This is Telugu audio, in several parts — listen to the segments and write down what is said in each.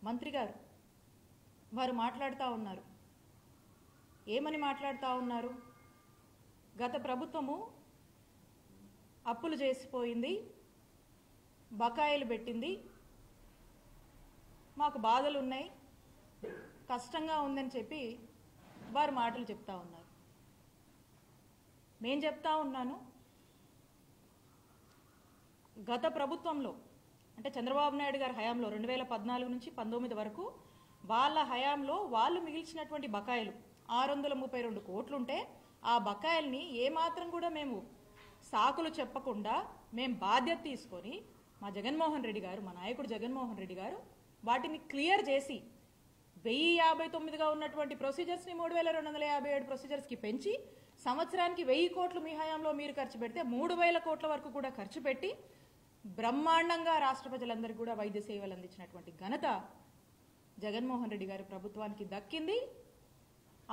మంత్రి గారు వారు మాట్లాడుతూ ఉన్నారు. ఏమని మాట్లాడుతూ ఉన్నారు? గత ప్రభుత్వము అప్పులు చేసిపోయింది, బకాయిలు పెట్టింది, మాకు బాధలు ఉన్నాయి, కష్టంగా ఉందని చెప్పి వారు మాటలు చెప్తా ఉన్నారు. నేను చెప్తా ఉన్నాను, గత ప్రభుత్వంలో అంటే చంద్రబాబు నాయుడు గారి హయాంలో 2014 నుంచి 19 వరకు వాళ్ళ హయాంలో వాళ్ళు మిగిల్చినటువంటి బకాయిలు 632 కోట్లుంటే ఆ బకాయిల్ని ఏమాత్రం కూడా మేము సాకులు చెప్పకుండా మేము బాధ్యత తీసుకొని మా జగన్మోహన్ రెడ్డి గారు, మా నాయకుడు జగన్మోహన్ రెడ్డి గారు వాటిని క్లియర్ చేసి 1059గా ఉన్నటువంటి ప్రొసీజర్స్ని 3257 ప్రొసీజర్స్కి పెంచి సంవత్సరానికి 1000 కోట్లు మీ హయాంలో మీరు ఖర్చు పెడితే 3000 కోట్ల వరకు కూడా ఖర్చు పెట్టి బ్రహ్మాండంగా రాష్ట్ర ప్రజలందరికీ కూడా వైద్య సేవలు అందించినటువంటి ఘనత జగన్మోహన్ రెడ్డి గారి ప్రభుత్వానికి దక్కింది.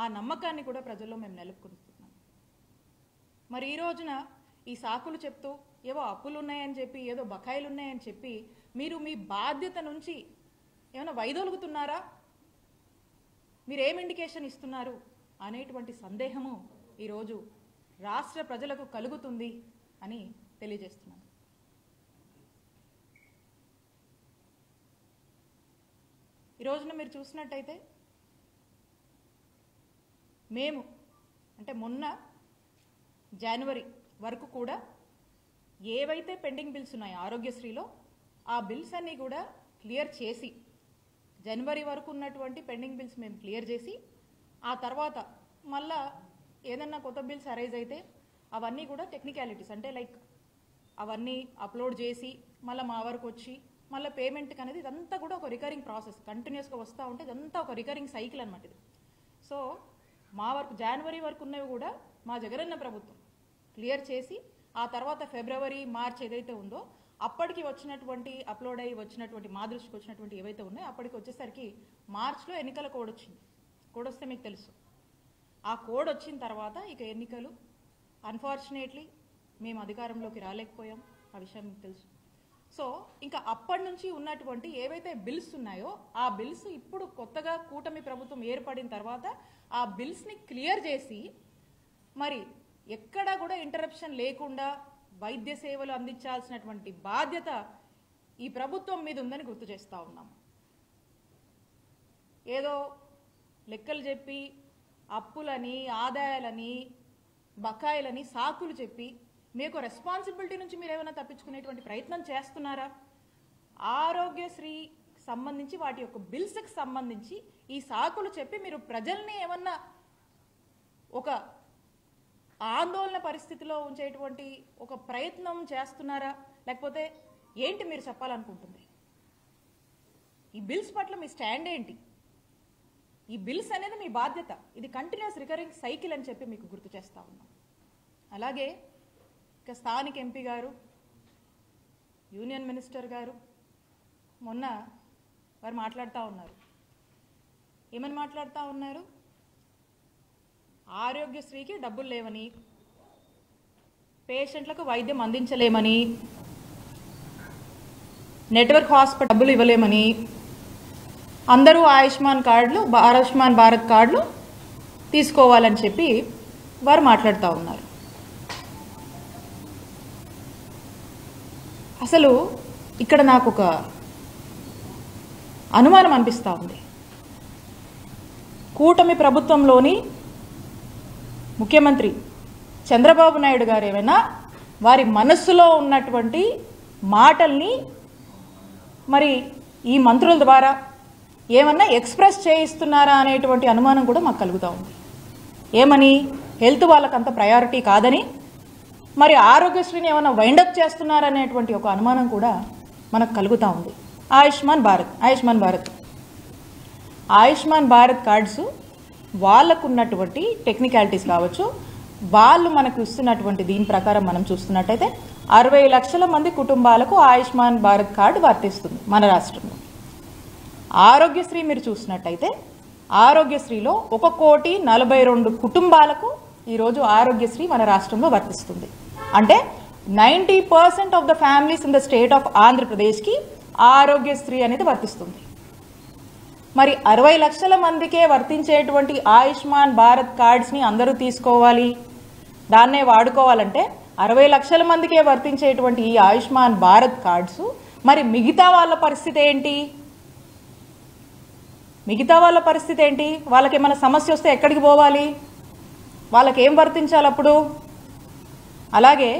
ఆ నమ్మకాన్ని కూడా ప్రజల్లో మేము నెలకొల్పుతున్నాం. మరి ఈ రోజున ఈ సాకులు చెప్తూ ఏవో అప్పులు ఉన్నాయని చెప్పి, ఏదో బకాయిలు ఉన్నాయని చెప్పి మీరు మీ బాధ్యత నుంచి ఏమైనా వైదొలుగుతున్నారా? మీరు ఏం ఇండికేషన్ ఇస్తున్నారు అనేటువంటి సందేహము ఈరోజు రాష్ట్ర ప్రజలకు కలుగుతుంది అని తెలియజేస్తున్నాను. ఈ రోజున మీరు చూసినట్టయితే మేము అంటే మొన్న జనవరి వరకు కూడా ఏవైతే పెండింగ్ బిల్స్ ఉన్నాయో ఆరోగ్యశ్రీలో ఆ బిల్స్ అన్నీ కూడా క్లియర్ చేసి, జనవరి వరకు ఉన్నటువంటి పెండింగ్ బిల్స్ మేము క్లియర్ చేసి, ఆ తర్వాత మళ్ళా ఏదన్నా కొత్త బిల్స్ అరైజ్ అయితే అవన్నీ కూడా టెక్నికాలిటీస్ అంటే లైక్ అవన్నీ అప్లోడ్ చేసి మళ్ళీ మా వరకు వచ్చి మళ్ళీ పేమెంట్కి అనేది ఇదంతా కూడా ఒక రికరింగ్ ప్రాసెస్, కంటిన్యూస్గా వస్తూ ఉంటే ఇదంతా ఒక రికరింగ్ సైకిల్ అనమాట ఇది. సో మా వరకు జనవరి వరకు ఉన్నవి కూడా మా జగనన్న ప్రభుత్వం క్లియర్ చేసి, ఆ తర్వాత ఫిబ్రవరి మార్చ్ ఏదైతే ఉందో అప్పటికి వచ్చినటువంటి అప్లోడ్ అయ్యి వచ్చినటువంటి మా దృష్టికి వచ్చినటువంటి ఏవైతే ఉన్నాయో అప్పటికి వచ్చేసరికి మార్చ్లో ఎన్నికల కోడ్ వచ్చింది. కోడ్ వస్తే మీకు తెలుసు. ఆ కోడ్ వచ్చిన తర్వాత ఇక ఎన్నికలు అన్ఫార్చునేట్లీ మేము అధికారంలోకి రాలేకపోయాం, ఆ విషయం మీకు తెలుసు. సో ఇంకా అప్పటి నుంచి ఉన్నటువంటి ఏవైతే బిల్స్ ఉన్నాయో ఆ బిల్స్ ఇప్పుడు కొత్తగా కూటమి ప్రభుత్వం ఏర్పడిన తర్వాత ఆ బిల్స్ని క్లియర్ చేసి మరి ఎక్కడా కూడా ఇంటరప్షన్ లేకుండా వైద్య సేవలు అందించాల్సినటువంటి బాధ్యత ఈ ప్రభుత్వం మీద ఉందని గుర్తు చేస్తూ ఉన్నాము. ఏదో లెక్కలు చెప్పి అప్పులని, ఆదాయాలని, బకాయిలని సాకులు చెప్పి మీకు రెస్పాన్సిబిలిటీ నుంచి మీరు ఏమైనా తప్పించుకునేటువంటి ప్రయత్నం చేస్తున్నారా? ఆరోగ్యశ్రీ సంబంధించి వాటి యొక్క బిల్స్కి సంబంధించి ఈ సాకులు చెప్పి మీరు ప్రజల్ని ఏమన్నా ఒక ఆందోళన పరిస్థితిలో ఉంచేటువంటి ఒక ప్రయత్నం చేస్తున్నారా? లేకపోతే ఏంటి మీరు చెప్పాలనుకుంటుంది? ఈ బిల్స్ పట్ల మీ స్టాండ్ ఏంటి? ఈ బిల్స్ అనేది మీ బాధ్యత, ఇది కంటిన్యూస్ రికరింగ్ సైకిల్ అని చెప్పి మీకు గుర్తు చేస్తా ఉన్నాం. అలాగే ఇక స్థానిక ఎంపీ గారు, యూనియన్ మినిస్టర్ గారు మొన్న వారు మాట్లాడుతూ ఉన్నారు. ఏమని మాట్లాడుతూ ఉన్నారు? ఆరోగ్యశ్రీకి డబ్బులు లేవని, పేషెంట్లకు వైద్యం అందించలేమని, నెట్వర్క్ హాస్పిటల్ డబ్బులు ఇవ్వలేమని, అందరూ ఆయుష్మాన్ కార్డులు, ఆయుష్మాన్ భారత్ కార్డులు తీసుకోవాలని చెప్పి వారు మాట్లాడుతూ ఉన్నారు. అసలు ఇక్కడ నాకు ఒక అనుమానం అనిపిస్తూ ఉంది. కూటమి ప్రభుత్వంలోని ముఖ్యమంత్రి చంద్రబాబు నాయుడు గారు ఏమైనా వారి మనస్సులో ఉన్నటువంటి మాటల్ని మరి ఈ మంత్రుల ద్వారా ఏమన్నా ఎక్స్ప్రెస్ చేయిస్తున్నారా అనేటువంటి అనుమానం కూడా మాకు కలుగుతూ ఉంది. ఏమని? హెల్త్ వాళ్ళకంత ప్రయారిటీ కాదని, మరి ఆరోగ్యశ్రీని ఏమైనా వైండప్ చేస్తున్నారనేటువంటి ఒక అనుమానం కూడా మనకు కలుగుతూ ఉంది. ఆయుష్మాన్ భారత్ కార్డ్స్ వాళ్ళకున్నటువంటి టెక్నికాలిటీస్ కావచ్చు, వాళ్ళు మనకు ఇస్తున్నటువంటి దీని ప్రకారం మనం చూస్తున్నట్టయితే 60 లక్షల మంది కుటుంబాలకు ఆయుష్మాన్ భారత్ కార్డు వర్తిస్తుంది మన రాష్ట్రంలో. ఆరోగ్యశ్రీ మీరు చూసినట్టయితే ఆరోగ్యశ్రీలో 1,42,00,000 కుటుంబాలకు ఈరోజు ఆరోగ్యశ్రీ మన రాష్ట్రంలో వర్తిస్తుంది. అంటే 90% of the families in the state of ఆంధ్రప్రదేశ్కి ఆరోగ్యశ్రీ అనేది వర్తిస్తుంది. మరి 60 లక్షల మందికే వర్తించేటువంటి ఆయుష్మాన్ భారత్ కార్డ్స్ని అందరూ తీసుకోవాలి, దాన్నే వాడుకోవాలంటే 60 లక్షల మందికే వర్తించేటువంటి ఈ ఆయుష్మాన్ భారత్ కార్డ్స్ మరి మిగతా వాళ్ళ పరిస్థితి ఏంటి? మిగతా వాళ్ళ పరిస్థితి ఏంటి? వాళ్ళకి ఏమైనా సమస్య వస్తే ఎక్కడికి పోవాలి? వాళ్ళకి ఏం వర్తించాలి అప్పుడు? అలాగే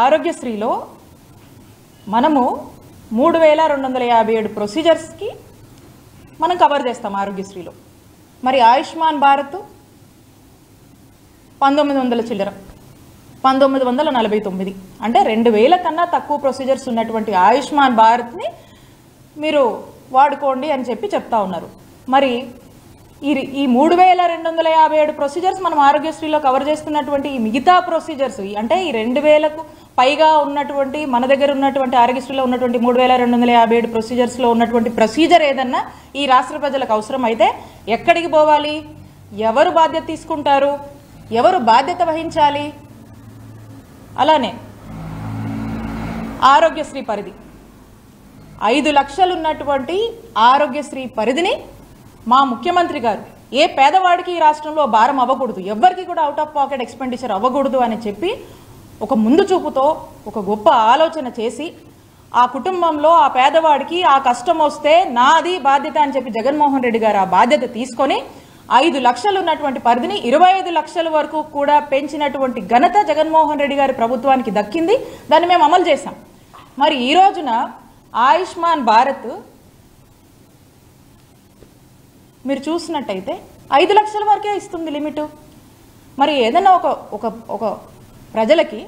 ఆరోగ్యశ్రీలో మనము 3257 ప్రొసీజర్స్కి మనం కవర్ చేస్తాం ఆరోగ్యశ్రీలో. మరి ఆయుష్మాన్ భారత్ 1900 చిల్లర, 1949 అంటే 2000 కన్నా తక్కువ ప్రొసీజర్స్ ఉన్నటువంటి ఆయుష్మాన్ భారత్ని మీరు వాడుకోండి అని చెప్తా ఉన్నారు. మరి ఈ 3257 ప్రొసీజర్స్ మనం ఆరోగ్యశ్రీలో కవర్ చేస్తున్నటువంటి ఈ మిగతా ప్రొసీజర్స్ అంటే ఈ 2000కు పైగా ఉన్నటువంటి మన దగ్గర ఉన్నటువంటి ఆరోగ్యశ్రీలో ఉన్నటువంటి 3257 ప్రొసీజర్స్లో ఉన్నటువంటి ప్రొసీజర్ ఏదన్నా ఈ రాష్ట్ర ప్రజలకు అవసరం అయితే ఎక్కడికి పోవాలి? ఎవరు బాధ్యత తీసుకుంటారు? ఎవరు బాధ్యత వహించాలి? అలానే ఆరోగ్యశ్రీ పరిధి 5 లక్షలు ఉన్నటువంటి ఆరోగ్యశ్రీ పరిధిని మా ముఖ్యమంత్రి గారు ఏ పేదవాడికి ఈ రాష్ట్రంలో భారం అవ్వకూడదు, ఎవ్వరికి కూడా అవుట్ ఆఫ్ పాకెట్ ఎక్స్పెండిచర్ అవ్వకూడదు అని చెప్పి ఒక ముందు చూపుతో ఒక గొప్ప ఆలోచన చేసి ఆ కుటుంబంలో ఆ పేదవాడికి ఆ కష్టం వస్తే నాది బాధ్యత అని చెప్పి జగన్మోహన్ రెడ్డి గారు ఆ బాధ్యత తీసుకొని 5 లక్షలు ఉన్నటువంటి పరిధిని 25 లక్షల వరకు కూడా పెంచినటువంటి ఘనత జగన్మోహన్ రెడ్డి గారి ప్రభుత్వానికి దక్కింది. దాన్ని మేము అమలు చేశాం. మరి ఈ రోజున ఆయుష్మాన్ భారత్ మీరు చూసినట్టయితే 5 లక్షల వరకే ఇస్తుంది లిమిట్. మరి ఏదైనా ఒక ప్రజలకి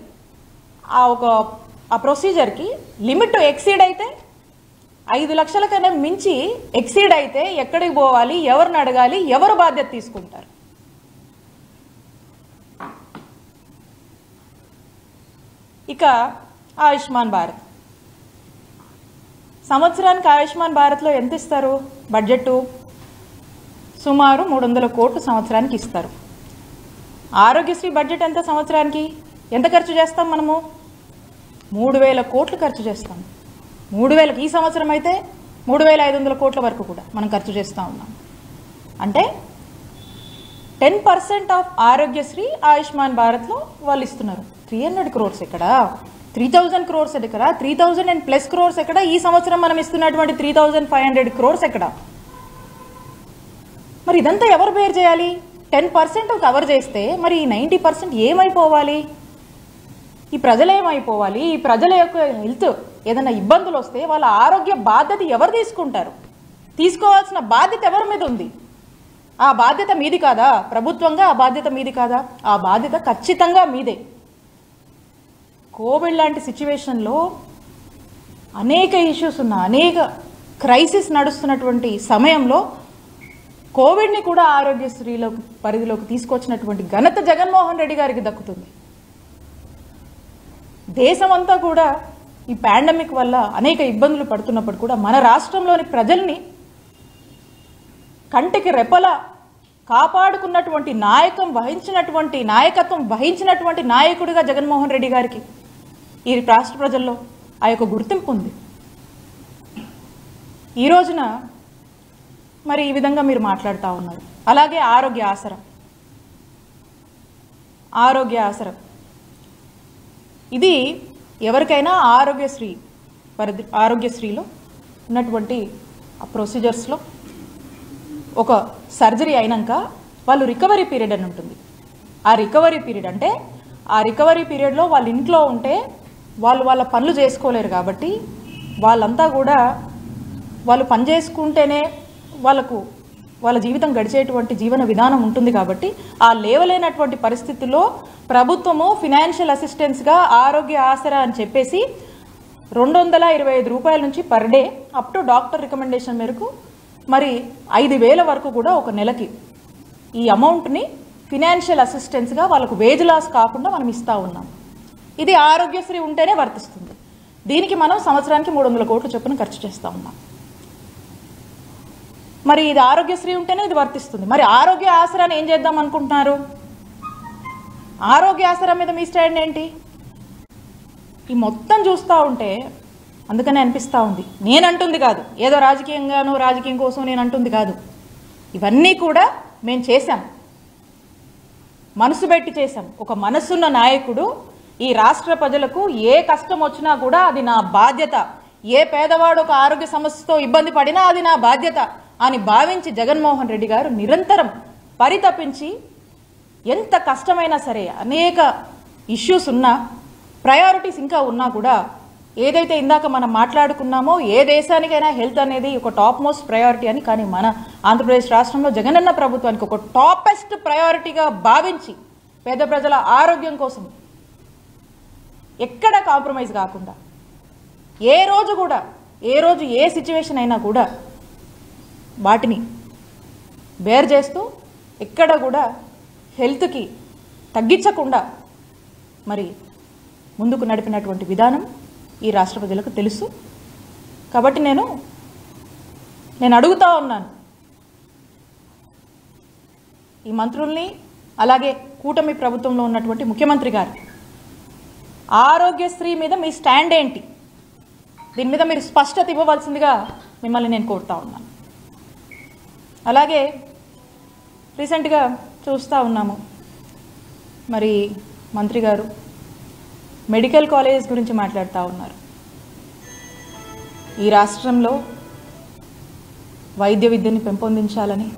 ఆ ప్రొసీజర్కి లిమిట్ ఎక్సీడ్ అయితే 5 లక్షల కన్నా మించి ఎక్సీడ్ అయితే ఎక్కడికి పోవాలి? ఎవరిని అడగాలి? ఎవరు బాధ్యత తీసుకుంటారు? ఇక ఆయుష్మాన్ భారత్ సంవత్సరానికి ఆయుష్మాన్ భారత్లో ఎంత ఇస్తారు? బడ్జెట్ సుమారు 300 కోట్లు సంవత్సరానికి ఇస్తారు. ఆరోగ్యశ్రీ బడ్జెట్ ఎంత సంవత్సరానికి? ఎంత ఖర్చు చేస్తాం మనము? 3000 కోట్లు ఖర్చు చేస్తాం. 3000 ఈ సంవత్సరం అయితే 3500 కోట్ల వరకు కూడా మనం ఖర్చు చేస్తూ ఉన్నాం. అంటే 10% ఆఫ్ ఆరోగ్యశ్రీ ఆయుష్మాన్ భారత్లో వాళ్ళు ఇస్తున్నారు. 300 crores ఎక్కడ? 3000 crores ఎక్కడ? 3000+ crores ఎక్కడ? ఈ సంవత్సరం మనం ఇస్తున్నటువంటి 3500 crores ఎక్కడ? మరి ఇదంతా ఎవరు బేర్ చేయాలి? 10% కవర్ చేస్తే మరి 90% ఏమైపోవాలి? ఈ ప్రజలు ఏమైపోవాలి? ఈ ప్రజల యొక్క హెల్త్ ఏదైనా ఇబ్బందులు వస్తే వాళ్ళ ఆరోగ్య బాధ్యత ఎవరు తీసుకుంటారు? తీసుకోవాల్సిన బాధ్యత ఎవరి మీద ఉంది? ఆ బాధ్యత మీది కాదా? ప్రభుత్వంగా ఆ బాధ్యత మీది కాదా? ఆ బాధ్యత ఖచ్చితంగా మీదే. కోవిడ్ లాంటి సిచ్యువేషన్లో అనేక ఇష్యూస్ ఉన్న అనేక క్రైసిస్ నడుస్తున్నటువంటి సమయంలో కోవిడ్ని కూడా ఆరోగ్యశ్రీలో పరిధిలోకి తీసుకొచ్చినటువంటి ఘనత జగన్మోహన్ రెడ్డి గారికి దక్కుతుంది. దేశమంతా కూడా ఈ పాండమిక్ వల్ల అనేక ఇబ్బందులు పడుతున్నప్పుడు కూడా మన రాష్ట్రంలోని ప్రజల్ని కంటికి రెప్పలా కాపాడుకున్నటువంటి నాయకత్వం వహించినటువంటి నాయకుడిగా జగన్మోహన్ రెడ్డి గారికి ఈ రాష్ట్ర ప్రజల్లో ఆ యొక్క గుర్తింపు ఉంది. ఈ రోజున మరి ఈ విధంగా మీరు మాట్లాడుతూ ఉన్నారు. అలాగే ఆరోగ్య ఆసరా ఇది ఎవరికైనా ఆరోగ్యశ్రీలో ఉన్నటువంటి ఆ ప్రొసీజర్స్లో ఒక సర్జరీ అయినాక వాళ్ళు రికవరీ పీరియడ్ అని ఉంటుంది. ఆ రికవరీ పీరియడ్లో వాళ్ళ ఇంట్లో ఉంటే వాళ్ళ పనులు చేసుకోలేరు కాబట్టి వాళ్ళంతా కూడా వాళ్ళు పని చేసుకుంటేనే వాళ్ళ జీవితం గడిచేటువంటి జీవన విధానం ఉంటుంది. కాబట్టి ఆ లేవలేనటువంటి పరిస్థితుల్లో ప్రభుత్వము ఫినాన్షియల్ అసిస్టెన్స్గా ఆరోగ్య ఆసరా అని చెప్పేసి 225 రూపాయల నుంచి per day up to doctor recommendation మేరకు మరి 5000 వరకు కూడా ఒక నెలకి ఈ అమౌంట్ని ఫినాన్షియల్ అసిస్టెన్స్గా వాళ్ళకు వేజ్ లాస్ కాకుండా మనం ఇస్తూ ఉన్నాం. ఇది ఆరోగ్యశ్రీ ఉంటేనే వర్తిస్తుంది. దీనికి మనం సంవత్సరానికి 300 కోట్ల చొప్పున ఖర్చు చేస్తూ ఉన్నాం. మరి ఇది ఆరోగ్యశ్రీ ఉంటేనే ఇది వర్తిస్తుంది. మరి ఆరోగ్య ఆసరాన్ని ఏం చేద్దాం అనుకుంటున్నారు? ఆరోగ్య ఆసరా మీద మీ స్టాండ్ ఏంటి? ఈ మొత్తం చూస్తూ ఉంటే అందుకనే అనిపిస్తూ ఉంది. నేను అంటుంది కాదు, ఏదో రాజకీయం కోసం నేను అంటుంది కాదు. ఇవన్నీ కూడా మేము చేశాం, మనసు పెట్టి చేశాం. ఒక మనసున్న నాయకుడు ఈ రాష్ట్ర ప్రజలకు ఏ కష్టం వచ్చినా కూడా అది నా బాధ్యత, ఏ పేదవాడు ఒక ఆరోగ్య సమస్యతో ఇబ్బంది పడినా అది నా బాధ్యత అని భావించి జగన్మోహన్ రెడ్డి గారు నిరంతరం పరితపించి ఎంత కష్టమైనా సరే అనేక ఇష్యూస్ ఉన్నా, ప్రయారిటీస్ ఇంకా ఉన్నా కూడా ఏదైతే ఇందాక మనం మాట్లాడుకున్నామో ఏ దేశానికైనా హెల్త్ అనేది ఒక టాప్ మోస్ట్ ప్రయారిటీ అని, కానీ మన ఆంధ్రప్రదేశ్ రాష్ట్రంలో జగనన్న ప్రభుత్వానికి ఒక టాపెస్ట్ ప్రయారిటీగా భావించి పేద ప్రజల ఆరోగ్యం కోసం ఎక్కడ కాంప్రమైజ్ కాకుండా ఏ రోజు ఏ సిచ్యువేషన్ అయినా కూడా వాటిని బేర్ చేస్తూ ఎక్కడ కూడా హెల్త్కి తగ్గించకుండా మరి ముందుకు నడిపినటువంటి విధానం ఈ రాష్ట్ర ప్రజలకు తెలుసు. కాబట్టి నేను అడుగుతా ఉన్నాను ఈ మంత్రుల్ని, అలాగే కూటమి ప్రభుత్వంలో ఉన్నటువంటి ముఖ్యమంత్రి గారు, ఆరోగ్యశ్రీ మీద మీ స్టాండ్ ఏంటి? దీని మీద మీరు స్పష్టత ఇవ్వవలసిందిగా మిమ్మల్ని నేను కోరుతా ఉన్నాను. అలాగే రీసెంట్గా చూస్తూ ఉన్నాము, మరి మంత్రి గారు మెడికల్ కాలేజ్ గురించి మాట్లాడుతూ ఉన్నారు. ఈ రాష్ట్రంలో వైద్య విద్యని పెంపొందించాలని,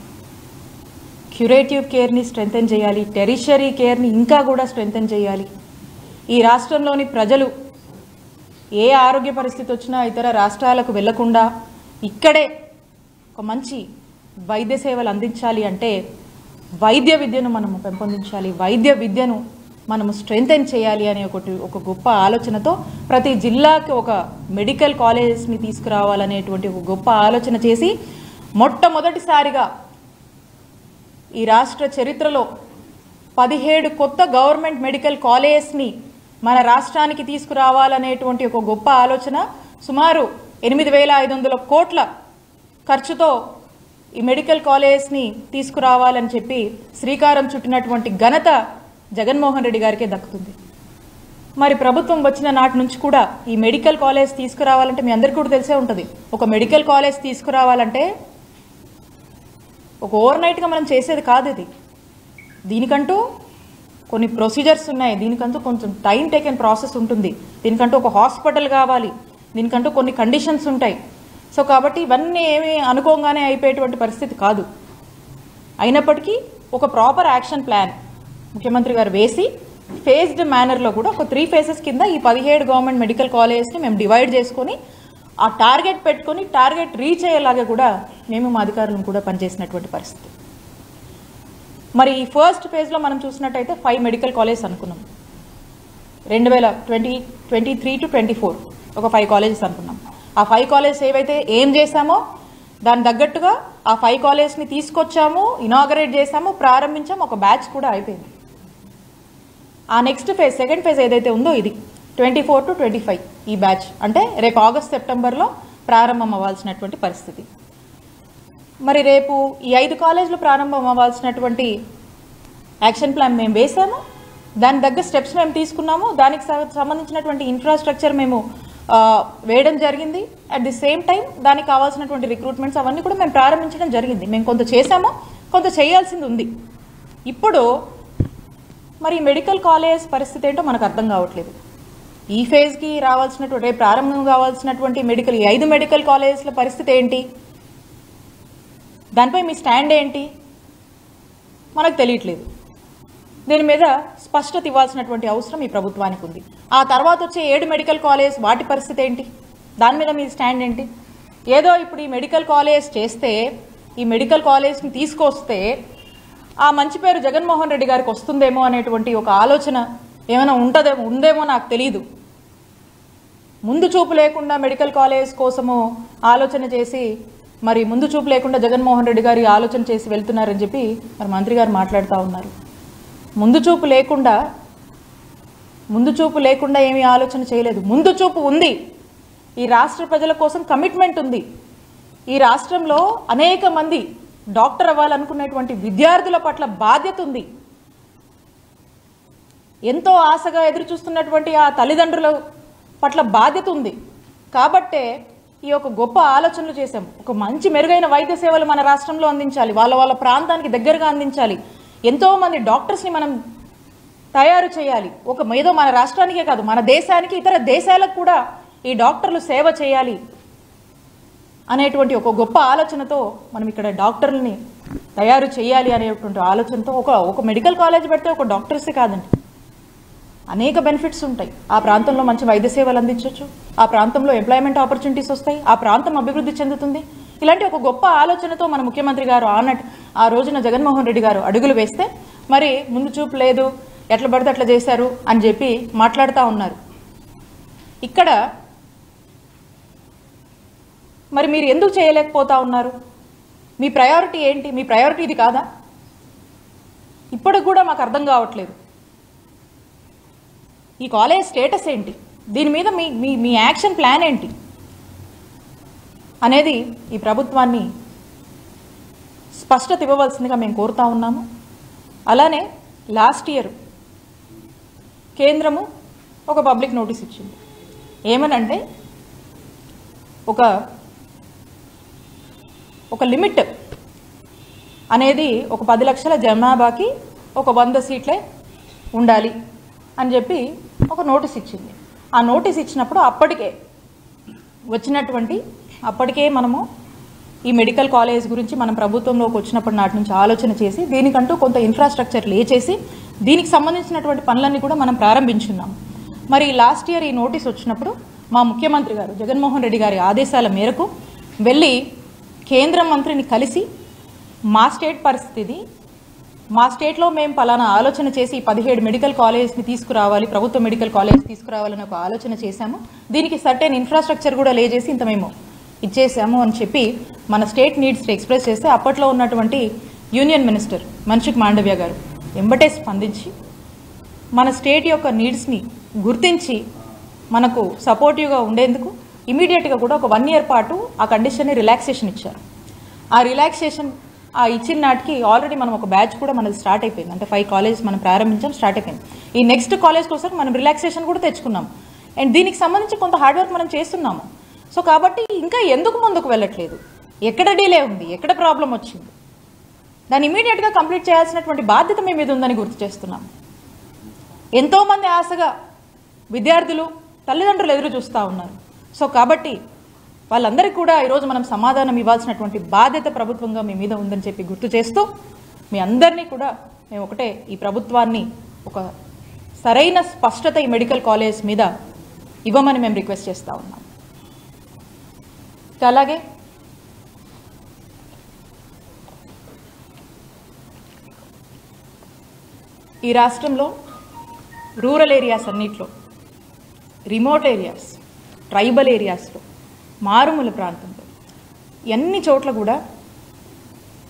క్యూరేటివ్ కేర్ని స్ట్రెంథెన్ చేయాలి, టెరిషరీ కేర్ని ఇంకా కూడా స్ట్రెంథెన్ చేయాలి. ఈ రాష్ట్రంలోని ప్రజలు ఏ ఆరోగ్య పరిస్థితి వచ్చినా ఇతర రాష్ట్రాలకు వెళ్లకుండా ఇక్కడే ఒక మంచి వైద్య సేవలు అందించాలి అంటే వైద్య విద్యను మనము పెంపొందించాలి, వైద్య విద్యను మనము స్ట్రెంథెన్ చేయాలి అనే ఒక గొప్ప ఆలోచనతో ప్రతి జిల్లాకి ఒక మెడికల్ కాలేజెస్ని తీసుకురావాలనేటువంటి ఒక గొప్ప ఆలోచన చేసి మొట్టమొదటిసారిగా ఈ రాష్ట్ర చరిత్రలో 17 కొత్త గవర్నమెంట్ మెడికల్ కాలేజెస్ని మన రాష్ట్రానికి తీసుకురావాలనేటువంటి ఒక గొప్ప ఆలోచన, సుమారు 8,500 కోట్ల ఖర్చుతో ఈ మెడికల్ కాలేజెస్ని తీసుకురావాలని చెప్పి శ్రీకారం చుట్టినటువంటి ఘనత జగన్మోహన్ రెడ్డి గారికే దక్కుతుంది. మరి ప్రభుత్వం వచ్చిన నాటి నుంచి కూడా ఈ మెడికల్ కాలేజ్ తీసుకురావాలంటే మీ అందరికీ కూడా తెలిసే ఉంటుంది. ఒక మెడికల్ కాలేజ్ తీసుకురావాలంటే ఒక ఓవర్ నైట్గా మనం చేసేది కాదు. ఇది దీనికంటూ కొన్ని ప్రొసీజర్స్ ఉన్నాయి, దీనికంటూ కొంచెం టైం టేకెన్ ప్రాసెస్ ఉంటుంది, దీనికంటూ ఒక హాస్పిటల్ కావాలి, దీనికంటూ కొన్ని కండిషన్స్ ఉంటాయి. సో కాబట్టి ఇవన్నీ ఏమీ అనుకోగానే అయిపోయేటువంటి పరిస్థితి కాదు. అయినప్పటికీ ఒక ప్రాపర్ యాక్షన్ ప్లాన్ ముఖ్యమంత్రి గారు వేసి ఫేజ్డ్ మేనర్లో కూడా ఒక 3 phases కింద ఈ 17 గవర్నమెంట్ మెడికల్ కాలేజెస్ని మేము డివైడ్ చేసుకొని ఆ టార్గెట్ పెట్టుకొని టార్గెట్ రీచ్ అయ్యేలాగా కూడా మేము మా అధికారులను కూడా పనిచేసినటువంటి పరిస్థితి. మరి ఈ ఫస్ట్ ఫేజ్లో మనం చూసినట్టయితే 5 మెడికల్ కాలేజెస్ అనుకున్నాం. 2023 to 24 ఒక 5 కాలేజెస్ అనుకున్నాం. ఆ 5 కాలేజెస్ ఏవైతే ఏం చేశామో దాని తగ్గట్టుగా ఆ 5 కాలేజెస్ని తీసుకొచ్చాము, ఇనాగరేట్ చేశాము, ప్రారంభించాము, ఒక బ్యాచ్ కూడా అయిపోయింది. ఆ నెక్స్ట్ ఫేజ్, సెకండ్ ఫేజ్ ఏదైతే ఉందో ఇది 24 to 25 ఈ బ్యాచ్ అంటే రేపు ఆగస్ట్ సెప్టెంబర్లో ప్రారంభం అవ్వాల్సినటువంటి పరిస్థితి. మరి రేపు ఈ 5 కాలేజీలు ప్రారంభం అవ్వాల్సినటువంటి యాక్షన్ ప్లాన్ మేము వేసాము, దాని తగ్గ స్టెప్స్ మేము తీసుకున్నాము, దానికి సంబంధించినటువంటి ఇన్ఫ్రాస్ట్రక్చర్ మేము వేయడం జరిగింది. అట్ ది సేమ్ టైం దానికి కావాల్సినటువంటి రిక్రూట్మెంట్స్ అవన్నీ కూడా మేము ప్రారంభించడం జరిగింది. మేము కొంత చేసాము, కొంత చేయాల్సింది ఉంది. ఇప్పుడు మరి మెడికల్ కాలేజ్ పరిస్థితి ఏంటో మనకు అర్థం కావట్లేదు. ఈ ఫేజ్కి రావాల్సినటువంటి రేపు ప్రారంభం కావాల్సినటువంటి ఈ 5 మెడికల్ కాలేజెస్ల పరిస్థితి ఏంటి, దానిపై మీ స్టాండ్ ఏంటి మనకు తెలియట్లేదు. దీని మీద స్పష్టత ఇవ్వాల్సినటువంటి అవసరం ఈ ప్రభుత్వానికి ఉంది. ఆ తర్వాత వచ్చే 7 మెడికల్ కాలేజ్ వాటి పరిస్థితి ఏంటి, దాని మీద మీ స్టాండ్ ఏంటి? ఏదో ఇప్పుడు ఈ మెడికల్ కాలేజ్ చేస్తే, ఈ మెడికల్ కాలేజ్ని తీసుకొస్తే ఆ మంచి పేరు జగన్మోహన్ రెడ్డి గారికి వస్తుందేమో అనేటువంటి ఒక ఆలోచన ఏమైనా ఉందేమో నాకు తెలియదు. ముందు చూపు లేకుండా మెడికల్ కాలేజ్ కోసము ఆలోచన చేసి మరి ముందు చూపు లేకుండా జగన్మోహన్ రెడ్డి గారి ఆలోచన చేసి వెళ్తున్నారని చెప్పి మరి మంత్రి గారు మాట్లాడుతూ ఉన్నారు. ముందు చూపు లేకుండా ఏమీ ఆలోచన చేయలేదు. ముందు చూపు ఉంది. ఈ రాష్ట్ర ప్రజల కోసం కమిట్మెంట్ ఉంది. ఈ రాష్ట్రంలో అనేక మంది డాక్టర్ అవ్వాలనుకునేటువంటి విద్యార్థుల పట్ల బాధ్యత ఉంది. ఎంతో ఆశగా ఎదురు చూస్తున్నటువంటి ఆ తల్లిదండ్రుల పట్ల బాధ్యత ఉంది. కాబట్టే ఈ ఒక గొప్ప ఆలోచనలు చేశాం. ఒక మంచి మెరుగైన వైద్య సేవలు మన రాష్ట్రంలో అందించాలి, వాళ్ళ ప్రాంతానికి దగ్గరగా అందించాలి. ఎంతోమంది డాక్టర్స్ని మనం తయారు చేయాలి. ఏదో మన రాష్ట్రానికే కాదు, మన దేశానికి, ఇతర దేశాలకు కూడా ఈ డాక్టర్లు సేవ చేయాలి అనేటువంటి ఒక గొప్ప ఆలోచనతో మనం ఇక్కడ డాక్టర్లని తయారు చేయాలి అనేటువంటి ఆలోచనతో ఒక మెడికల్ కాలేజ్ పెడితే ఒక డాక్టర్సే కాదండి, అనేక బెనిఫిట్స్ ఉంటాయి. ఆ ప్రాంతంలో మంచి వైద్య సేవలు అందించవచ్చు, ఆ ప్రాంతంలో ఎంప్లాయ్మెంట్ ఆపర్చునిటీస్ వస్తాయి, ఆ ప్రాంతం అభివృద్ధి చెందుతుంది. ఇలాంటి ఒక గొప్ప ఆలోచనతో మన ముఖ్యమంత్రి గారు ఆ రోజున జగన్మోహన్ రెడ్డి గారు అడుగులు వేస్తే మరి ముందు చూపు లేదు, ఎట్లా పడితే అట్లా చేశారు అని చెప్పి మాట్లాడుతూ ఉన్నారు. ఇక్కడ మరి మీరు ఎందుకు చేయలేకపోతా ఉన్నారు? మీ ప్రయారిటీ ఏంటి? మీ ప్రయారిటీ ఇది కాదా? ఇప్పటికి కూడా మాకు అర్థం కావట్లేదు. ఈ కాలేజ్ స్టేటస్ ఏంటి, దీని మీద మీ యాక్షన్ ప్లాన్ ఏంటి అనేది ఈ ప్రభుత్వాన్ని స్పష్టత ఇవ్వవలసిందిగా మేము కోరుతా ఉన్నాము. అలానే లాస్ట్ ఇయర్ కేంద్రము ఒక పబ్లిక్ నోటీస్ ఇచ్చింది. ఏమనంటే ఒక లిమిట్ అనేది ఒక 10 లక్షల జనాభాకి ఒక 100 సీట్లే ఉండాలి అని చెప్పి ఒక నోటీస్ ఇచ్చింది. ఆ నోటీస్ ఇచ్చినప్పుడు అప్పటికే మనము ఈ మెడికల్ కాలేజ్ గురించి మనం ప్రభుత్వంలోకి వచ్చినప్పటి నాటి నుంచి ఆలోచన చేసి దీనికంటూ కొంత ఇన్ఫ్రాస్ట్రక్చర్ లేచేసి దీనికి సంబంధించినటువంటి పనులన్నీ కూడా మనం ప్రారంభించున్నాము. మరి లాస్ట్ ఇయర్ ఈ నోటీస్ వచ్చినప్పుడు మా ముఖ్యమంత్రి గారు జగన్మోహన్ రెడ్డి గారి ఆదేశాల మేరకు వెళ్ళి కేంద్ర మంత్రిని కలిసి మా స్టేట్ పరిస్థితి, మా స్టేట్లో మేము పలానా ఆలోచన చేసి 17 మెడికల్ కాలేజ్ని తీసుకురావాలి, ప్రభుత్వ మెడికల్ కాలేజ్ తీసుకురావాలని ఒక ఆలోచన చేశాము, దీనికి సర్టెన్ ఇన్ఫ్రాస్ట్రక్చర్ కూడా లేచేసి ఇంత మేము ఇచ్చేసాము అని చెప్పి మన స్టేట్ నీడ్స్ ఎక్స్ప్రెస్ చేస్తే అప్పట్లో ఉన్నటువంటి యూనియన్ మినిస్టర్ మన్సుఖ్ మాండవ్య గారు వెంబటే స్పందించి మన స్టేట్ యొక్క నీడ్స్ని గుర్తించి మనకు సపోర్టివ్గా ఉండేందుకు ఇమీడియట్గా కూడా ఒక 1 ఇయర్ పాటు ఆ కండిషన్ని రిలాక్సేషన్ ఇచ్చారు. ఆ రిలాక్సేషన్ ఇచ్చిన నాటికి ఆల్రెడీ మనం ఒక బ్యాచ్ కూడా మనది స్టార్ట్ అయిపోయింది. అంటే 5 కాలేజెస్ మనం ప్రారంభించాం, స్టార్ట్ అయిపోయింది. ఈ నెక్స్ట్ కాలేజ్ కోసం మనం రిలాక్సేషన్ కూడా తెచ్చుకున్నాం. అండ్ దీనికి సంబంధించి కొంత హార్డ్ వర్క్ మనం చేస్తున్నాము. సో కాబట్టి ఇంకా ఎందుకు ముందుకు వెళ్ళట్లేదు? ఎక్కడ డిలే ఉంది? ఎక్కడ ప్రాబ్లం వచ్చింది? దాన్ని ఇమీడియట్గా కంప్లీట్ చేయాల్సినటువంటి బాధ్యత మీ మీద ఉందని గుర్తు చేస్తున్నాం. ఎంతోమంది ఆశగా విద్యార్థులు, తల్లిదండ్రులు ఎదురు చూస్తూ ఉన్నారు. సో కాబట్టి వాళ్ళందరికీ కూడా ఈరోజు మనం సమాధానం ఇవ్వాల్సినటువంటి బాధ్యత ప్రభుత్వంగా మీ మీద ఉందని చెప్పి గుర్తు చేస్తూ మీ అందరినీ కూడా మేము ఒకటే, ఈ ప్రభుత్వాన్ని ఒక సరైన స్పష్టత ఈ మెడికల్ కాలేజ్ మీద ఇవ్వమని మేము రిక్వెస్ట్ చేస్తూ ఉన్నాం. అలాగే ఈ రాష్ట్రంలో రూరల్ ఏరియాస్ అన్నిట్లో, రిమోట్ ఏరియాస్, ట్రైబల్ ఏరియాస్లో, మారుమూల ప్రాంతంలో అన్ని చోట్ల కూడా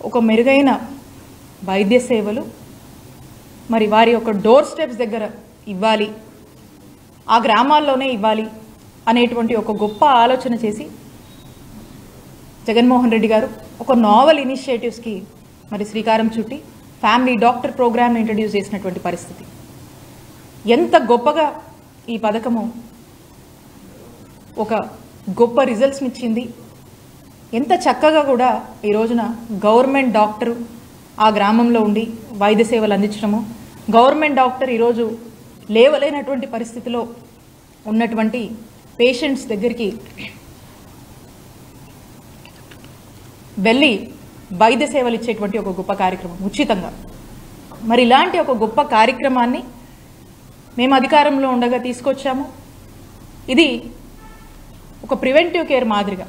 ఒక మెరుగైన వైద్య సేవలు మరి వారి యొక్క డోర్ స్టెప్స్ దగ్గర ఇవ్వాలి, ఆ గ్రామాల్లోనే ఇవ్వాలి అనేటువంటి ఒక గొప్ప ఆలోచన చేసి జగన్మోహన్ రెడ్డి గారు ఒక నావల్ ఇనిషియేటివ్స్కి మరి శ్రీకారం చుట్టి ఫ్యామిలీ డాక్టర్ ప్రోగ్రామ్ని ఇంట్రడ్యూస్ చేసినటువంటి పరిస్థితి. ఎంత గొప్పగా ఈ పథకము ఒక గొప్ప రిజల్ట్స్ని ఇచ్చింది, ఎంత చక్కగా కూడా ఈ రోజున గవర్నమెంట్ డాక్టరు ఆ గ్రామంలో ఉండి వైద్య సేవలు అందించడము, గవర్నమెంట్ డాక్టర్ ఈరోజు లేవలేనటువంటి పరిస్థితిలో ఉన్నటువంటి పేషెంట్స్ దగ్గరికి వెళ్ళి వైద్య సేవలు ఇచ్చేటువంటి ఒక గొప్ప కార్యక్రమం ఉచితంగా. మరి ఇలాంటి ఒక గొప్ప కార్యక్రమాన్ని మేము అధికారంలో ఉండగా తీసుకొచ్చాము. ఇది ఒక ప్రివెంటివ్ కేర్ మాదిరిగా,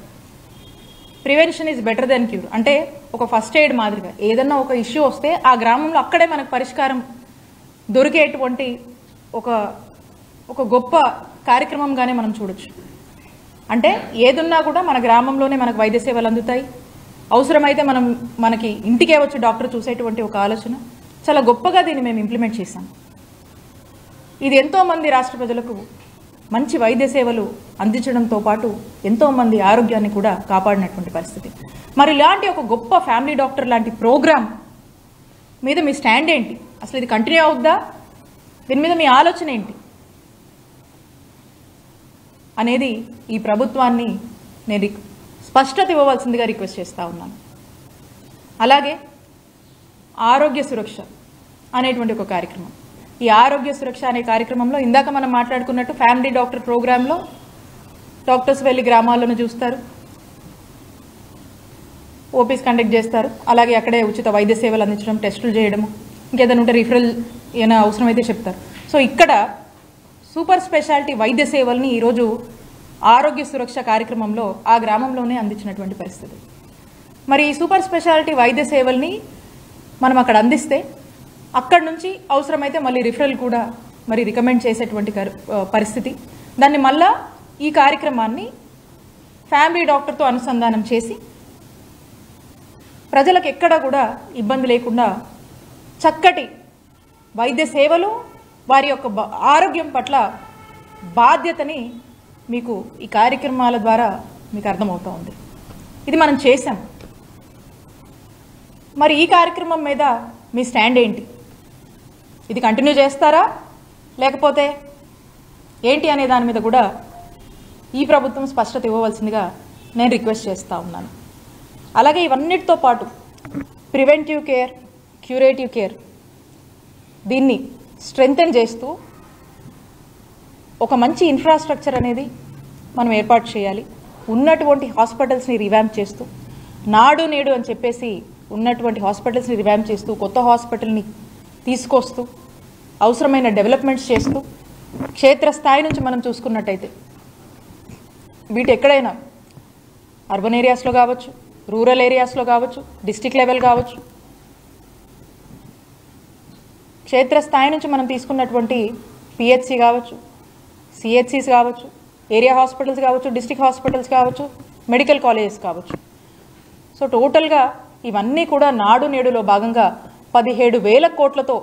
prevention is better than cure, అంటే ఒక ఫస్ట్ ఎయిడ్ మాదిరిగా ఏదన్నా ఒక ఇష్యూ వస్తే ఆ గ్రామంలో అక్కడే మనకు పరిష్కారం దొరికేటువంటి ఒక గొప్ప కార్యక్రమంగానే మనం చూడొచ్చు. అంటే ఏదున్నా కూడా మన గ్రామంలోనే మనకు వైద్య సేవలు అందుతాయి, అవసరమైతే మనకి ఇంటికే వచ్చి డాక్టర్ చూసేటువంటి ఒక ఆలోచన చాలా గొప్పగా దీన్ని మేము ఇంప్లిమెంట్ చేశాం. ఇది ఎంతోమంది రాష్ట్ర ప్రజలకు మంచి వైద్య సేవలు అందించడంతో పాటు ఎంతోమంది ఆరోగ్యాన్ని కూడా కాపాడినటువంటి పరిస్థితి. మరి ఇలాంటి ఒక గొప్ప ఫ్యామిలీ డాక్టర్ లాంటి ప్రోగ్రామ్ మీద మీ స్టాండ్ ఏంటి? అసలు ఇది కంటిన్యూ అవుద్దా? దీని మీద మీ ఆలోచన ఏంటి? అనేది ఈ ప్రభుత్వాన్ని నేను స్పష్టత ఇవ్వవలసిందిగా రిక్వెస్ట్ చేస్తూ ఉన్నాను. అలాగే ఆరోగ్య సురక్ష అనేటువంటి ఒక కార్యక్రమం. ఈ ఆరోగ్య సురక్ష అనే కార్యక్రమంలో ఇందాక మనం మాట్లాడుకున్నట్టు ఫ్యామిలీ డాక్టర్ ప్రోగ్రాంలో డాక్టర్స్ వెళ్ళి గ్రామాలను చూస్తారు, ఓపీస్ కండక్ట్ చేస్తారు, అలాగే అక్కడే ఉచిత వైద్య సేవలు అందించడం, టెస్టులు చేయడము, ఇంకేదైనా ఉంటే రిఫరల్ ఏమైనా అవసరమైతే చెప్తారు. సో ఇక్కడ సూపర్ స్పెషాలిటీ వైద్య సేవల్ని ఈరోజు ఆరోగ్య సురక్ష కార్యక్రమంలో ఆ గ్రామంలోనే అందించినటువంటి పరిస్థితి. మరి ఈ సూపర్ స్పెషాలిటీ వైద్య సేవల్ని మనం అక్కడ అందిస్తే అక్కడి నుంచి అవసరమైతే మళ్ళీ రిఫరల్ కూడా మరి రికమెండ్ చేసేటువంటి పరిస్థితి. దాన్ని మళ్ళా ఈ కార్యక్రమాన్ని ఫ్యామిలీ డాక్టర్తో అనుసంధానం చేసి ప్రజలకు ఎక్కడ కూడా ఇబ్బంది లేకుండా చక్కటి వైద్య సేవలు, వారి యొక్క ఆరోగ్యం పట్ల బాధ్యతని మీకు ఈ కార్యక్రమాల ద్వారా మీకు అర్థమవుతూ ఉంది. ఇది మనం చేశాం. మరి ఈ కార్యక్రమం మీద మీ స్టాండ్ ఏంటి? ఇది కంటిన్యూ చేస్తారా లేకపోతే ఏంటి అనే దాని మీద కూడా ఈ ప్రభుత్వం స్పష్టత ఇవ్వవలసిందిగా నేను రిక్వెస్ట్ చేస్తూ ఉన్నాను. అలాగే ఇవన్నిటితో పాటు ప్రివెంటివ్ కేర్, క్యూరేటివ్ కేర్ దీన్ని స్ట్రెంథెన్ చేస్తూ ఒక మంచి ఇన్ఫ్రాస్ట్రక్చర్ అనేది మనం ఏర్పాటు చేయాలి. ఉన్నటువంటి హాస్పిటల్స్ని రివ్యాంప్ చేస్తూ, నాడు నేడు అని చెప్పేసి ఉన్నటువంటి హాస్పిటల్స్ని రివ్యాంప్ చేస్తూ, కొత్త హాస్పిటల్ని తీసుకొస్తూ, అవసరమైన డెవలప్మెంట్స్ చేస్తూ, క్షేత్రస్థాయి నుంచి మనం చూసుకున్నట్టయితే వీటి ఎక్కడైనా అర్బన్ ఏరియాస్లో కావచ్చు, రూరల్ ఏరియాస్లో కావచ్చు, డిస్ట్రిక్ట్ లెవెల్ కావచ్చు, క్షేత్రస్థాయి నుంచి మనం తీసుకున్నటువంటి పిహెచ్సి కావచ్చు, సిహెచ్సిస్ కావచ్చు, ఏరియా హాస్పిటల్స్ కావచ్చు, డిస్ట్రిక్ట్ హాస్పిటల్స్ కావచ్చు, మెడికల్ కాలేజెస్ కావచ్చు. సో టోటల్గా ఇవన్నీ కూడా నాడు నేడులో భాగంగా 17,000 కోట్లతో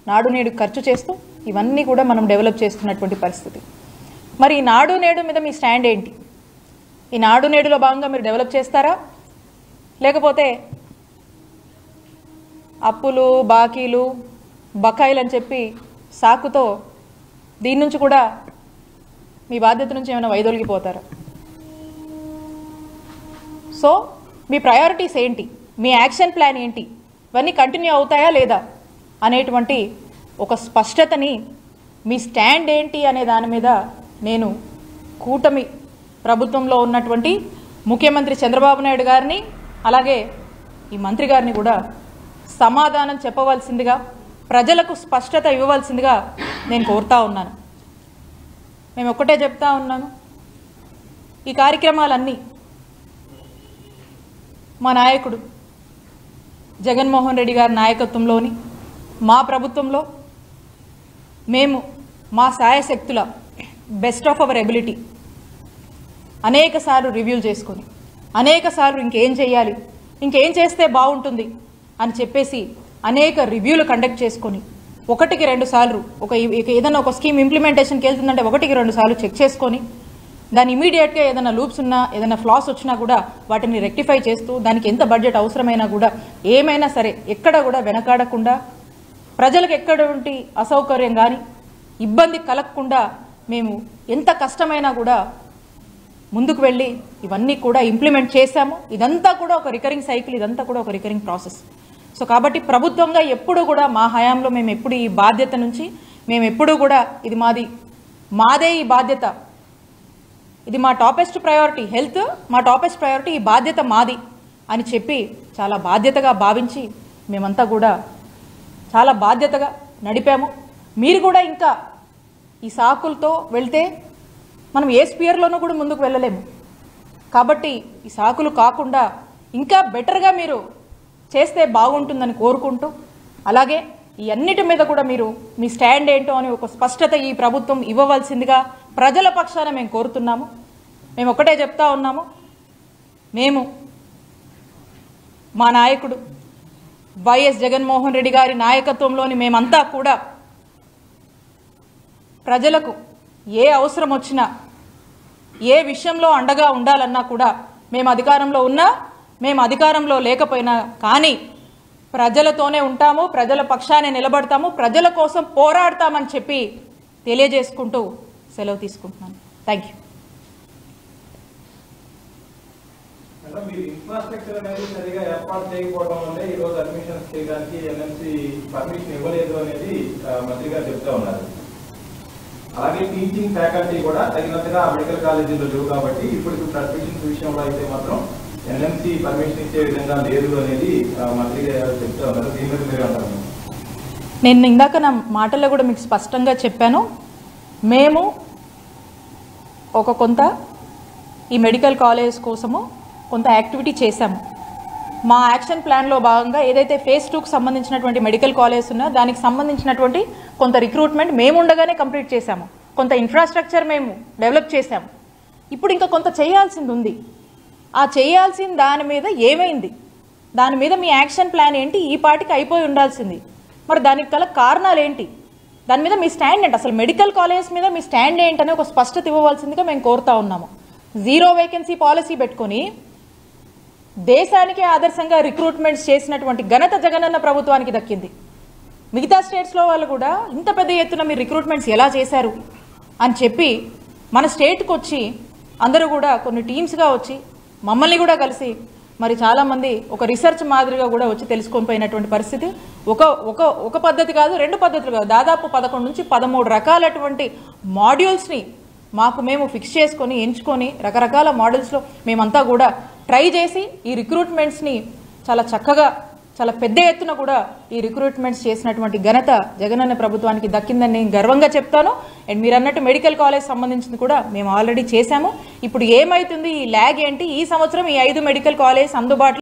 నాడు నేడు ఖర్చు చేస్తూ ఇవన్నీ కూడా మనం డెవలప్ చేస్తున్నటువంటి పరిస్థితి. మరి ఈ నాడు నేడు మీద మీ స్టాండ్ ఏంటి? ఈ నాడు నేడులో భాగంగా మీరు డెవలప్ చేస్తారా లేకపోతే అప్పులు, బాకీలు, బకాయిలు అని చెప్పి సాకుతో దీని నుంచి కూడా మీ బాధ్యత నుంచి ఏమైనా వైదొలిగిపోతారా? సో మీ ప్రయారిటీస్ ఏంటి? మీ యాక్షన్ ప్లాన్ ఏంటి? ఇవన్నీ కంటిన్యూ అవుతాయా లేదా అనేటువంటి ఒక స్పష్టతని, మీ స్టాండ్ ఏంటి అనే దాని మీద నేను కూటమి ప్రభుత్వంలో ఉన్నటువంటి ముఖ్యమంత్రి చంద్రబాబు నాయుడు గారిని అలాగే ఈ మంత్రి గారిని కూడా సమాధానం చెప్పవలసిందిగా, ప్రజలకు స్పష్టత ఇవ్వవలసిందిగా నేను కోరుతా ఉన్నాను. మేము ఒక్కటే చెప్తా ఉన్నాను, ఈ కార్యక్రమాలన్నీ మా నాయకుడు జగన్మోహన్ రెడ్డి గారి నాయకత్వంలోని మా ప్రభుత్వంలో మేము మా సాయశక్తుల బెస్ట్ ఆఫ్ అవర్ ఎబిలిటీ అనేకసార్లు రివ్యూలు చేసుకొని, అనేకసార్లు ఇంకేం చేయాలి, ఇంకేం చేస్తే బాగుంటుంది అని చెప్పేసి అనేక రివ్యూలు కండక్ట్ చేసుకొని 1కి 2 సార్లు ఏదైనా ఒక స్కీమ్ ఇంప్లిమెంటేషన్కి వెళ్తుందంటే 1కి 2 సార్లు చెక్ చేసుకొని దాని ఇమీడియట్గా ఏదైనా లూప్స్ ఉన్నా, ఏదైనా ఫ్లాస్ వచ్చినా కూడా వాటిని రెక్టిఫై చేస్తూ, దానికి ఎంత బడ్జెట్ అవసరమైనా కూడా ఏమైనా సరే ఎక్కడ కూడా వెనకాడకుండా, ప్రజలకు ఎక్కడంటి అసౌకర్యం కానీ ఇబ్బంది కలగకుండా మేము ఎంత కష్టమైనా కూడా ముందుకు వెళ్ళి ఇవన్నీ కూడా ఇంప్లిమెంట్ చేశాము. ఇదంతా కూడా ఒక రికరింగ్ సైకిల్, ఇదంతా కూడా ఒక రికరింగ్ ప్రాసెస్. సో కాబట్టి ప్రభుత్వంగా ఎప్పుడు కూడా మా హయాంలో మేము ఎప్పుడు ఈ బాధ్యత నుంచి మేము ఎప్పుడు కూడా ఇది మాదే ఈ బాధ్యత, ఇది మా టాపెస్ట్ ప్రయారిటీ, హెల్త్ మా టాపెస్ట్ ప్రయారిటీ, ఈ బాధ్యత మాది అని చెప్పి చాలా బాధ్యతగా భావించి మేమంతా కూడా చాలా బాధ్యతగా నడిపాము. మీరు కూడా ఇంకా ఈ సాకులతో వెళ్తే మనం ఏ స్పియర్లోనూ కూడా ముందుకు వెళ్ళలేము. కాబట్టి ఈ సాకులు కాకుండా ఇంకా బెటర్గా మీరు చేస్తే బాగుంటుందని కోరుకుంటూ, అలాగే ఈ అన్నిటి మీద కూడా మీరు మీ స్టాండ్ ఏంటో అని ఒక స్పష్టత ఈ ప్రభుత్వం ఇవ్వవలసిందిగా ప్రజల పక్షాన మేము కోరుతున్నాము. మేము ఒకటే చెప్తా ఉన్నాము, మేము మా నాయకుడు వైఎస్ జగన్మోహన్ రెడ్డి గారి నాయకత్వంలోని మేమంతా కూడా ప్రజలకు ఏ అవసరం వచ్చినా, ఏ విషయంలో అండగా ఉండాలన్నా కూడా మేము అధికారంలో ఉన్నా, మేము అధికారంలో లేకపోయినా కానీ ప్రజలతోనే ఉంటాము, ప్రజల పక్షానే నిలబడతాము, ప్రజల కోసం పోరాడతామని చెప్పి తెలియజేసుకుంటూ సెలవు తీసుకుంటున్నాను. Thank you. మీరు ఇన్ఫ్రాస్ట్రక్చర్ అనేది సరిగా ఏర్పాటు చేయకపోవడం వల్లే ఈ రోజు అడ్మిషన్స్ చేయడానికి ఎన్ఎంసీ పర్మిషన్ ఇవ్వలేదు అనేది మంత్రి గారు చెప్తా ఉన్నారు. అలాగే టీచింగ్ ఫ్యాకల్టీ కూడా తగినంతగా మెడికల్ కాలేజీలో లేవు కాబట్టి ఇప్పుడు అడ్మిషన్స్ విషయంలో అయితే మాత్రం ఎన్ఎంసీ పర్మిషన్ ఇచ్చే విధంగా లేదు అనేది మంత్రి గారు చెప్తా ఉన్నారు. దీని మీద మీరు అంటారు? నేను ఇందాక నా మాటల్లో కూడా మీకు స్పష్టంగా చెప్పాను. మేము కొంత ఈ మెడికల్ కాలేజ్ కోసము కొంత యాక్టివిటీ చేశాము. మా యాక్షన్ ప్లాన్లో భాగంగా ఏదైతే ఫేజ్ 2కు సంబంధించినటువంటి మెడికల్ కాలేజ్ ఉన్నా దానికి సంబంధించినటువంటి కొంత రిక్రూట్మెంట్ మేము ఉండగానే కంప్లీట్ చేశాము. కొంత ఇన్ఫ్రాస్ట్రక్చర్ మేము డెవలప్ చేశాము. ఇప్పుడు ఇంకా కొంత చేయాల్సింది ఉంది. ఆ చేయాల్సిన దాని మీద ఏమైంది, దాని మీద మీ యాక్షన్ ప్లాన్ ఏంటి, ఈ పాటికి అయిపోయి ఉండాల్సింది. మరి దానికి గల కారణాలు ఏంటి, దాని మీద మీ స్టాండ్ ఏంటి, అసలు మెడికల్ కాలేజ్ మీద మీ స్టాండ్ ఏంటనే ఒక స్పష్టత ఇవ్వవలసిందిగా మేము కోరుతా ఉన్నాము. 0 వేకెన్సీ పాలసీ పెట్టుకుని దేశానికి ఆదర్శంగా రిక్రూట్మెంట్స్ చేసినటువంటి ఘనత జగనన్న ప్రభుత్వానికి దక్కింది. మిగతా స్టేట్స్లో వాళ్ళు కూడా ఇంత పెద్ద ఎత్తున మీరు రిక్రూట్మెంట్స్ ఎలా చేశారు అని చెప్పి మన స్టేట్కి వచ్చి అందరూ కూడా కొన్ని టీమ్స్గా వచ్చి మమ్మల్ని కూడా కలిసి మరి చాలామంది ఒక రీసెర్చ్ మాదిరిగా కూడా వచ్చి తెలుసుకొని పోయినటువంటి పరిస్థితి. ఒక పద్ధతి కాదు, 2 పద్ధతులు కాదు, దాదాపు 11 నుంచి 13 రకాలటువంటి మాడ్యూల్స్ని మేము ఫిక్స్ చేసుకొని ఎంచుకొని రకరకాల మోడల్స్లో మేమంతా కూడా ట్రై చేసి ఈ రిక్రూట్మెంట్స్ని చాలా చక్కగా చాలా పెద్ద ఎత్తున కూడా ఈ రిక్రూట్మెంట్స్ చేసినటువంటి ఘనత జగనన్న ప్రభుత్వానికి దక్కిందని నేను గర్వంగా చెప్తాను. అండ్ మీరు అన్నట్టు మెడికల్ కాలేజ్ సంబంధించింది కూడా మేము ఆల్రెడీ చేశాము. ఇప్పుడు ఏమైతుంది, ఈ ల్యాగ్ ఏంటి, ఈ సంవత్సరం ఈ 5 మెడికల్ కాలేజ్ అందుబాటులో